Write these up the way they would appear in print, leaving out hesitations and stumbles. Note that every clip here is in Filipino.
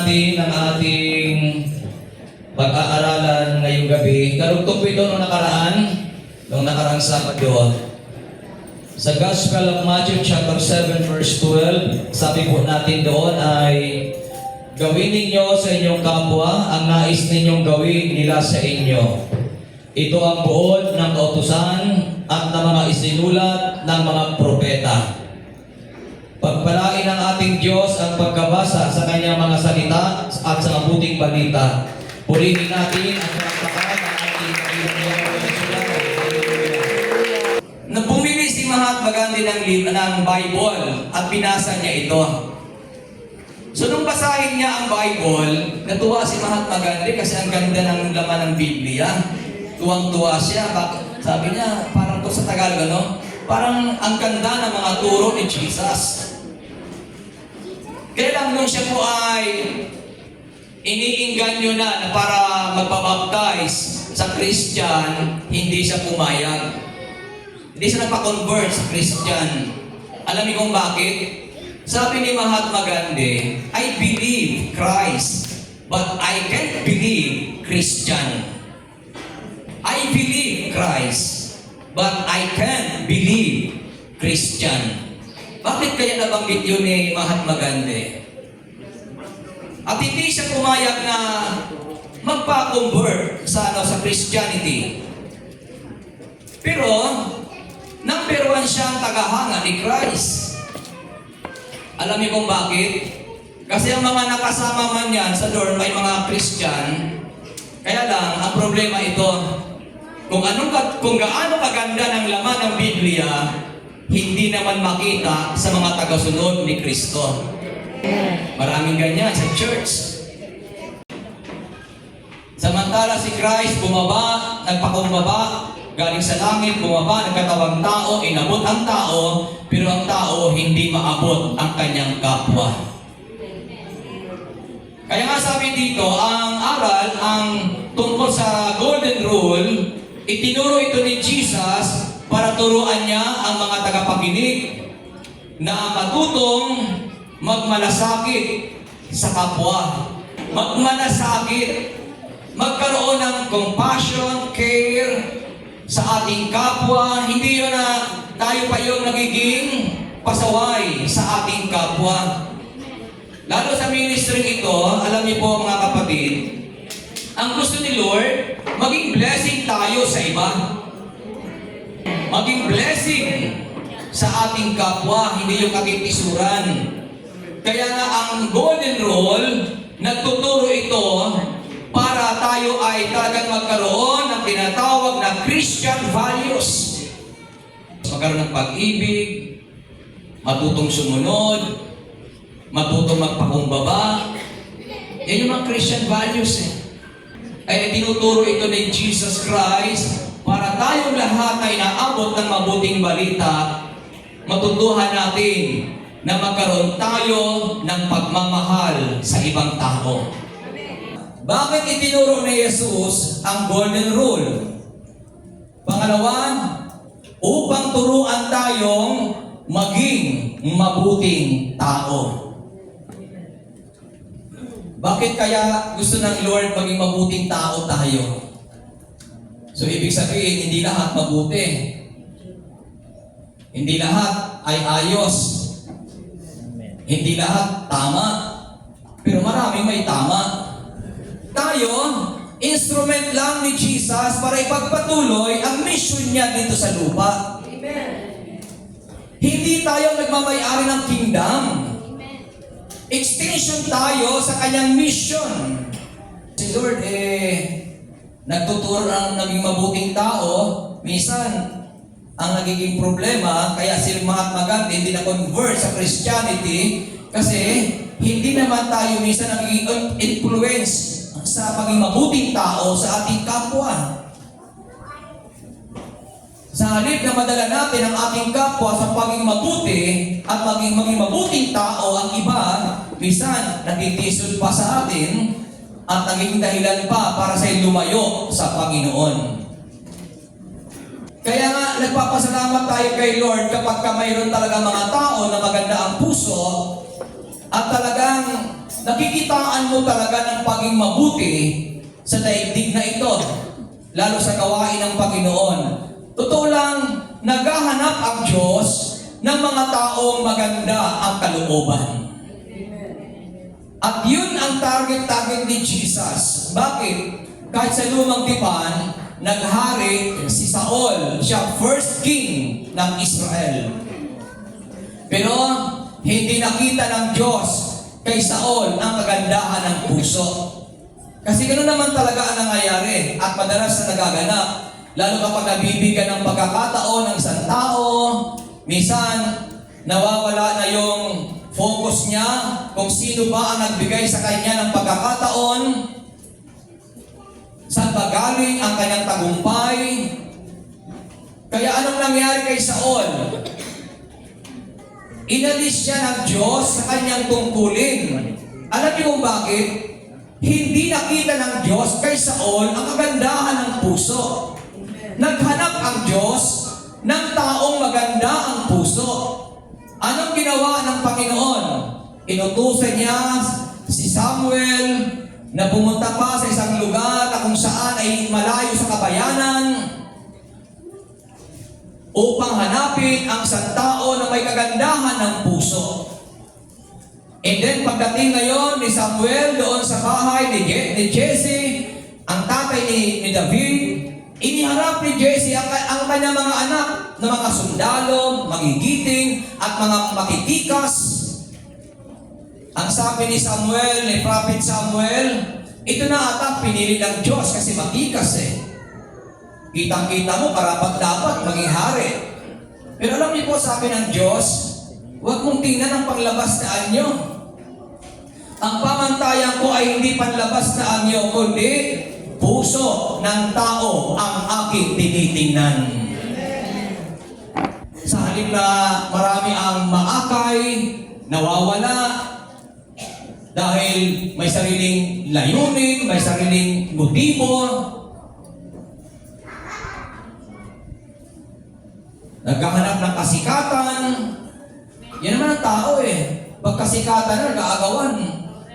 natin ang ating pag-aaralan ngayong gabi. Karugtong po ito nung nakaraang Sabado. Sa Gospel of Matthew chapter 7 verse 12, sabi po natin doon ay, gawin ninyo sa inyong kapwa ang nais ninyong gawin nila sa inyo. Ito ang buod ng kautusan at ng mga isinulat ng mga propeta. Pagpalain ng ating Diyos ang pagkabasa sa kanyang mga salita at sa mabuting balita. Purihin natin ang pagkakaroon ng ating na bumili si Mahatma Gandhi ng Bible at binasa niya ito. So nung basahin niya ang Bible, natuwa si Mahatma Gandhi kasi ang ganda ng laman ng Biblia. Tuwang-tuwa siya. Sabi niya, parang to sa Tagalog, ano? Parang ang ganda ng mga turo ni Jesus. Kaya lang nung siya po ay iniinganyo na para magpabaptize sa Christian, hindi siya pumayag. Hindi siya nagpa-convert sa Christian. Alam niyo kung bakit? Sabi ni Mahatma Gandhi, I believe Christ, but I can't believe Christian. I believe Christ, but I can't believe Christian. Bakit kaya nabanggit yun ni Mahatma Gandhi? At hindi siya pumayag na magpa-convert sa Christianity. Pero, number one siyang tagahanga ni Christ. Alam niyo kung bakit? Kasi ang mga nakasama man yan sa dorm ay mga Christian. Kaya lang, ang problema ito, kung gaano kaganda ng laman ng Biblia, hindi naman makita sa mga tagasunod ni Kristo. Maraming ganyan sa church. Samantala si Christ bumaba, nagpakumbaba, galing sa langit, bumaba, nagkatawang tao, inabot ang tao, pero ang tao hindi maabot ang kanyang kapwa. Kaya nga sabi dito, ang aral, ang tungkol sa Golden Rule, itinuro ito ni Jesus para turuan niya ang mga tagapakinig na matutong magmalasakit sa kapwa. Magmalasakit. Magkaroon ng compassion, care sa ating kapwa. Hindi yun na tayo pa yung nagiging pasaway sa ating kapwa. Lalo sa ministry ito, alam niyo po mga kapatid, ang gusto ni Lord, maging blessing tayo sa iba. Maging blessing sa ating kapwa, hindi yung katitisuran. Kaya nga ang Golden Rule, nagtuturo ito para tayo ay talagang magkaroon ng tinatawag na Christian values. Magkaroon ng pag-ibig, matutong sumunod, matutong magpakumbaba. Yan yung mga Christian values eh. Ay tinuturo ito ni Jesus Christ para tayong lahat ay naabot ng mabuting balita, matutuhan natin na magkaroon tayo ng pagmamahal sa ibang tao. Bakit itinuro ni Jesus ang Golden Rule? Pangalawa, upang turuan tayong maging mabuting tao. Bakit kaya gusto ng Lord maging mabuting tao tayo? So, ibig sabihin, hindi lahat mabuti. Hindi lahat ay ayos. Hindi lahat tama. Pero maraming may tama. Tayo, instrument lang ni Jesus para ipagpatuloy ang mission niya dito sa lupa. Amen. Hindi tayo nagmamayari ng kingdom. Extension tayo sa kanyang mission. Si Lord, nagtuturo ng naging mabuting tao. Minsan, ang nagiging problema, kaya si Mahatma Gandhi hindi na-convert sa Christianity kasi hindi naman tayo minsan nagiging influence sa pagiging mabuting tao sa ating kapwa. Sa halip na madala natin ang ating kapwa sa pagiging mabuti at maging mabuting tao ang iba, minsan natitisod pa sa atin at naging dahilan pa para sa lumayo sa Panginoon. Kaya nga, nagpapasalamat tayo kay Lord kapag mayroon talaga mga tao na maganda ang puso at talagang nakikitaan mo talaga ng paging mabuti sa daigdig na ito, lalo sa gawain ng Panginoon. Totoo lang, naghahanap ang Diyos ng mga taong maganda ang kalooban. At yun ang target ni Jesus. Bakit? Kahit sa lumang tipan, naghari si Saul. Siya first king ng Israel. Pero hindi nakita ng Diyos kay Saul ang kagandahan ng puso. Kasi ganoon naman talaga ang nangyayari at madalas na nagaganap. Lalo kapag nabibigyan ng pagkakataon ng isang tao, minsan nawawala na yung focus niya kung sino ba ang nagbigay sa kanya ng pagkakataon, saan ba galing ang kanyang tagumpay. Kaya anong nangyari kay Saul? Inalis siya ng Diyos sa kanyang tungkulin. Alam niyo kung bakit? Hindi nakita ng Diyos kay Saul ang kagandahan ng puso. Naghanap ang Diyos ng taong maganda ang puso. Anong ginawa ng Panginoon? Inutusan niya si Samuel na pumunta pa sa isang lugar na kung saan ay malayo sa kabayanan upang hanapin ang isang tao na may kagandahan ng puso. And then pagdating ngayon ni Samuel doon sa bahay ni Jesse, ang tatay ni David, iniharap ni Jesse ang kanyang mga anak na mga sundalo, magigiting, at mga makitikas. Ang sabi ni Samuel, ni Prophet Samuel, ito na ata pinili ng Diyos kasi matikas eh. Kitang-kita mo, karapat-dapat maging hari. Pero alam niyo po, sabi ng Diyos, huwag mong tingnan ang panglabas na anyo. Ang pamantayan ko ay hindi panlabas na anyo, kundi puso ng tao ang aking tinitingnan. Sa halip na marami ang maakay, nawawala, dahil may sariling layunin, may sariling motibo, naghahanap ng kasikatan. Yan naman ang tao eh. Pag kasikatan na, nag-aagawan.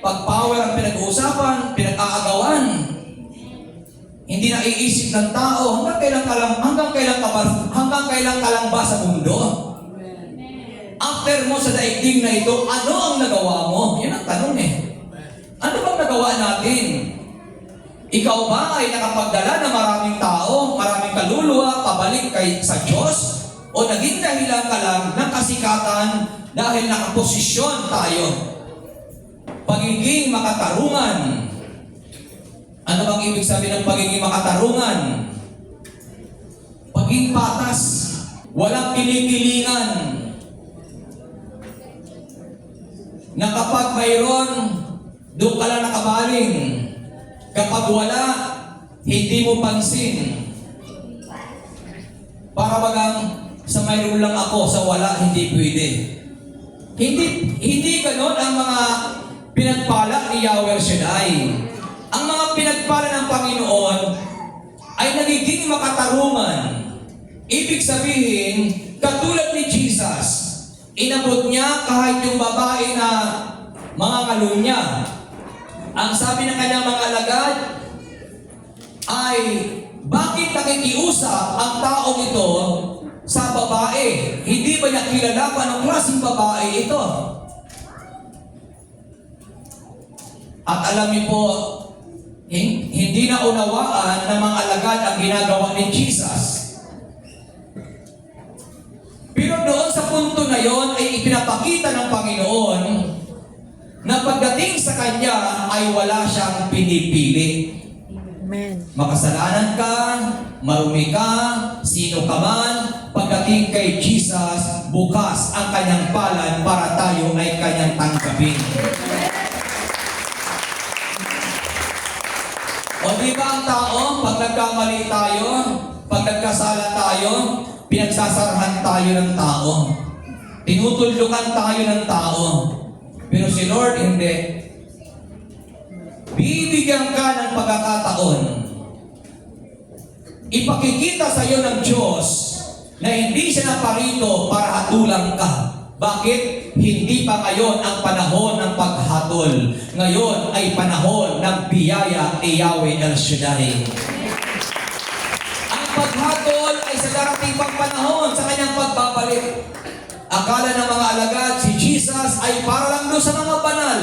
Pag power ang pinag-uusapan, pinag-aagawan. Hindi na iisip ng tao, hanggang kailan ka lang ba sa mundo? After mo sa daigdig na ito, ano ang nagawa mo? Yan ang tanong eh. Ano bang nagawa natin? Ikaw ba ay nakapagdala ng maraming tao, maraming kaluluwa, pabalik sa Diyos? O naging dahilan ka lang ng kasikatan dahil nakaposisyon tayo? Pagiging makatarungan. Ano bang ibig sabihin ng pagiging makatarungan? Pagiging patas, walang kinikilingan. Na kapag mayroon, doon ka lang nakabaling. Kapag wala, hindi mo pansin. Para bagang sa mayroon lang ako, sa wala hindi pwede. Hindi ganon ang mga pinagpala ni Yahweh Shaddai. Ang mga pinagpala ng Panginoon ay nagiging makatarungan. Ibig sabihin, katulad ni Jesus, inabot niya kahit yung babae na mga kalunya. Ang sabi ng kanyang mga alagad ay, bakit nakikiusap ang taong ito sa babae? Hindi ba niya kilala kung anong klaseng babae ito? At alam niyo po, hindi na unawaan ng mga alagad ang ginagawa ni Jesus. Pero doon sa punto na yon ay ipinapakita ng Panginoon na pagdating sa Kanya ay wala siyang pinipili. Amen. Makasalanan ka, marumi ka, sino ka man, pagdating kay Jesus, bukas ang Kanyang palad para tayo ay Kanyang tanggapin. O di ba ang tao, pag nagkamali tayo, pag nagkasala tayo, pinagsasarahan tayo ng tao. Tinutuldukan tayo ng tao. Pero si Lord, hindi. Bibigyan ka ng pagkakataon. Ipakikita sa iyo ng Diyos na hindi siya naparito para hatulan ka. Bakit? Hindi pa ngayon ang panahon ng paghatol. Ngayon ay panahon ng biyaya ni Yahweh El Shaddai. Ang paghatol ay sa darating pang panahon sa kanyang pagbabalik. Akala ng mga alagad, si Jesus ay para lang doon sa mga banal.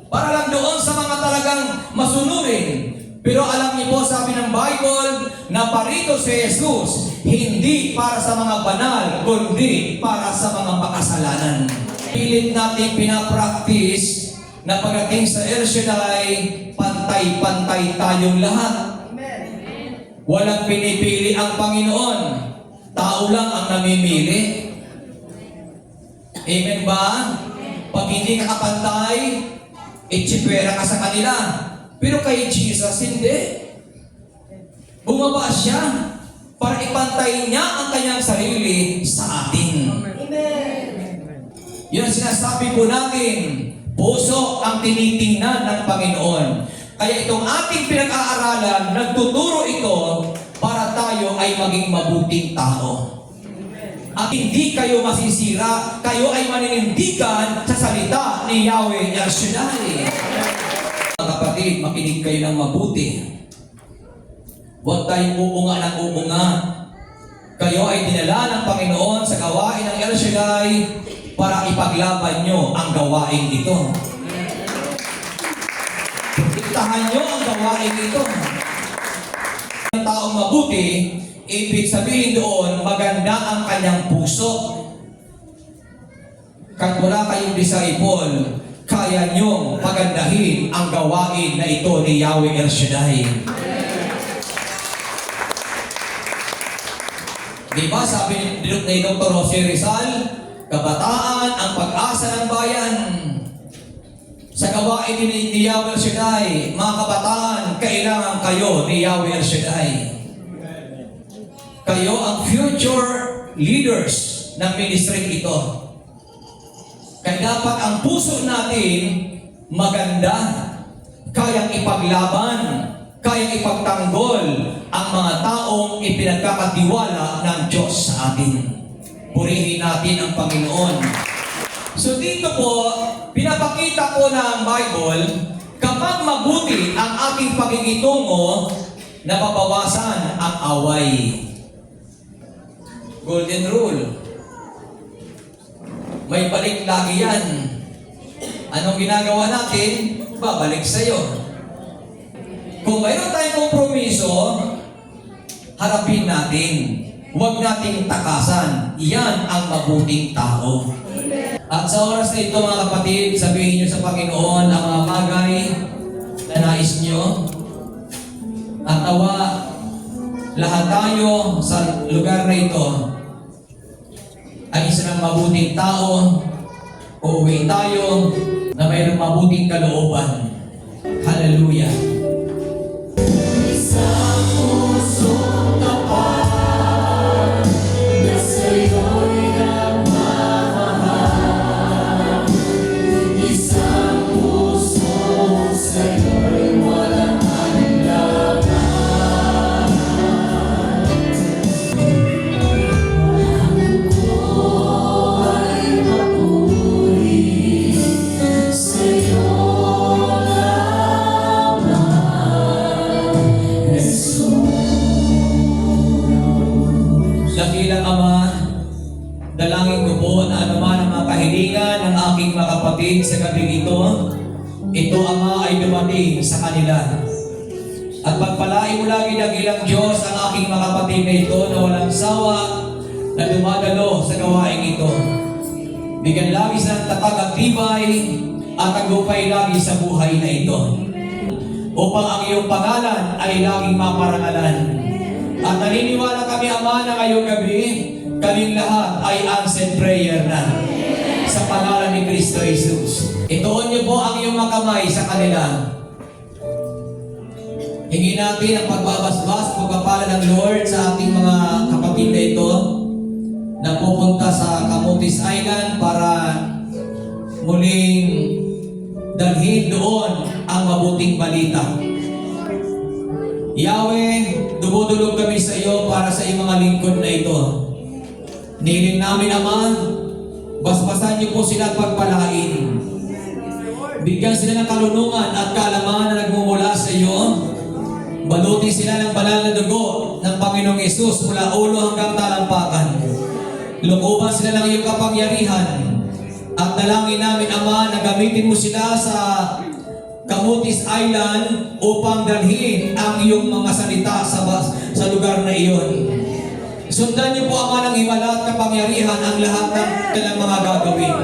Para lang doon sa mga talagang masunurin. Pero alam niyo po, sabi ng Bible, na parito si Jesus, hindi para sa mga banal, kundi para sa mga makasalanan. Pilit natin pinapractice na pagdating sa El Shaddai, pantay-pantay tayong lahat. Walang pinipili ang Panginoon. Tao lang ang namimili. Amen ba? Pag hindi ka kapantay, itsipwera ka sa kanila. Pero kay Jesus, hindi. Bumaba siya para ipantay niya ang kanyang sarili sa atin. Yun ang sinasabi po natin, puso ang tinitingnan ng Panginoon. Kaya itong ating pinag-aaralan, nagtuturo ito para tayo ay maging mabuting tao. At hindi kayo masisira, kayo ay maninindigan sa salita ni Yahweh El Shaddai. Mga kapatid, makinig kayo ng mabuti. Huwag tayong uunga ng uunga. Kayo ay dinala ng Panginoon sa gawain ng El Shaddai para ipaglaban nyo ang gawain ito. Iktahan nyo ang gawain ito. Ang taong mabuti, ibig sabihin doon, maganda ang kanyang puso. Kahit wala kayong disciple, kaya niyong pagandahin ang gawain na ito ni Yahweh El Shaddai. Diba sabi ni Dr. Jose Rizal, kabataan ang pag-asa ng bayan. Sa gawain ni Yahweh El Shaddai, mga kabataan, kailangan kayo ni Yahweh El Shaddai. Kayo ang future leaders ng ministry ito. Kaya dapat ang puso natin maganda, kayang ipaglaban, kayang ipagtanggol ang mga taong ipinagkakatiwala ng Diyos sa atin. Purihin natin ang Panginoon. So dito po, pinapakita po ng Bible, kapag mabuti ang ating pakikitungo, nababawasan ang away. Golden rule. May balik lagi yan. Anong ginagawa natin? Babalik sa'yo. Kung mayroon tayong kompromiso, harapin natin. Huwag nating takasan. Iyan ang mabuting tao. At sa oras na ito, mga kapatid, sabihin nyo sa Panginoon ang mga bagay na nais nyo. At nawa, lahat tayo sa lugar na ito ay isa ng mabuting tao. Uuwi tayo na mayroong mabuting kalooban. Hallelujah. Isang pusong tapat na sa'yo'y nagmamahal. Isang pusong sa'yo'y walang anlaman. Ang ko ay mapuri sa'yo lamang, Jesus. Dakilang Ama, dalangin ko po na anuman ang mga kahilingan ng aking mga kapatid sa gabing ito, Ama, ay dumating sa kanila. At pagpalain mo lagi dakilang Diyos ang aking mga kapatid na ito na walang sawa na dumadalo sa gawain ito. Bigyan lagi sa tatag at tibay at tagumpay lagi sa buhay na ito. Upang ang iyong pangalan ay laging maparangalan. At naniniwala kami, Ama, na ngayong gabi, kaming lahat ay answered prayer na. Sa pangalan ni Kristo Jesus. Ituon niyo po ang iyong makamay sa kanila. Hingin natin ang pagbabasbas, pagpapala ng Lord sa ating mga kapatid na ito na pupunta sa Camotes Island para muling dalhin doon ang mabuting balita. Yahweh, dumudulog kami sa iyo para sa iyong mga lingkod na ito. Niling namin, Ama, Basbasan niyo po sila at pagpalain. Bigyan sila ng kalunungan at kaalaman na nagmumula sa iyo. Balutin sila ng banal na dugo ng Panginoong Yesus mula ulo hanggang talampakan. Lukuban sila ng iyong kapangyarihan. At dalangin namin, Ama, na gamitin mo sila sa Camotes Island upang dalhin ang iyong mga salita sa lugar na iyon. Sundan niyo po, Ama, ng himala at kapangyarihan ang lahat ng kanilang mga gagawin.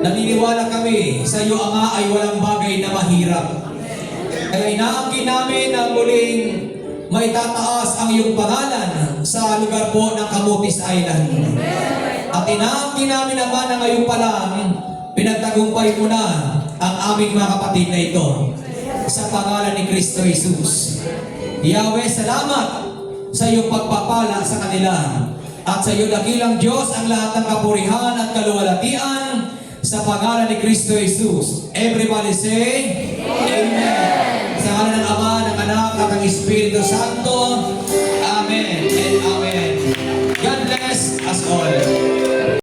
Naniniwala kami sa iyo, Ama, ay walang bagay na mahirap. Kaya inaangkin namin na muling maitataas ang iyong pangalan sa lugar po ng Camotes Island. At inaangkin namin, Ama, na ngayon pa lang, pinagtagumpay mo na ang aming mga kapatid na ito. Sa pangalan ni Kristo Jesus. Yahweh, salamat sa iyong pagpapala sa kanila. At sa iyo, dakilang Diyos, ang lahat ng kapurihan at kaluwalhatian sa pangalan ni Kristo Jesus. Everybody say, Amen. Sa ngalan ng Ama, ng Anak, at ng Espiritu Santo.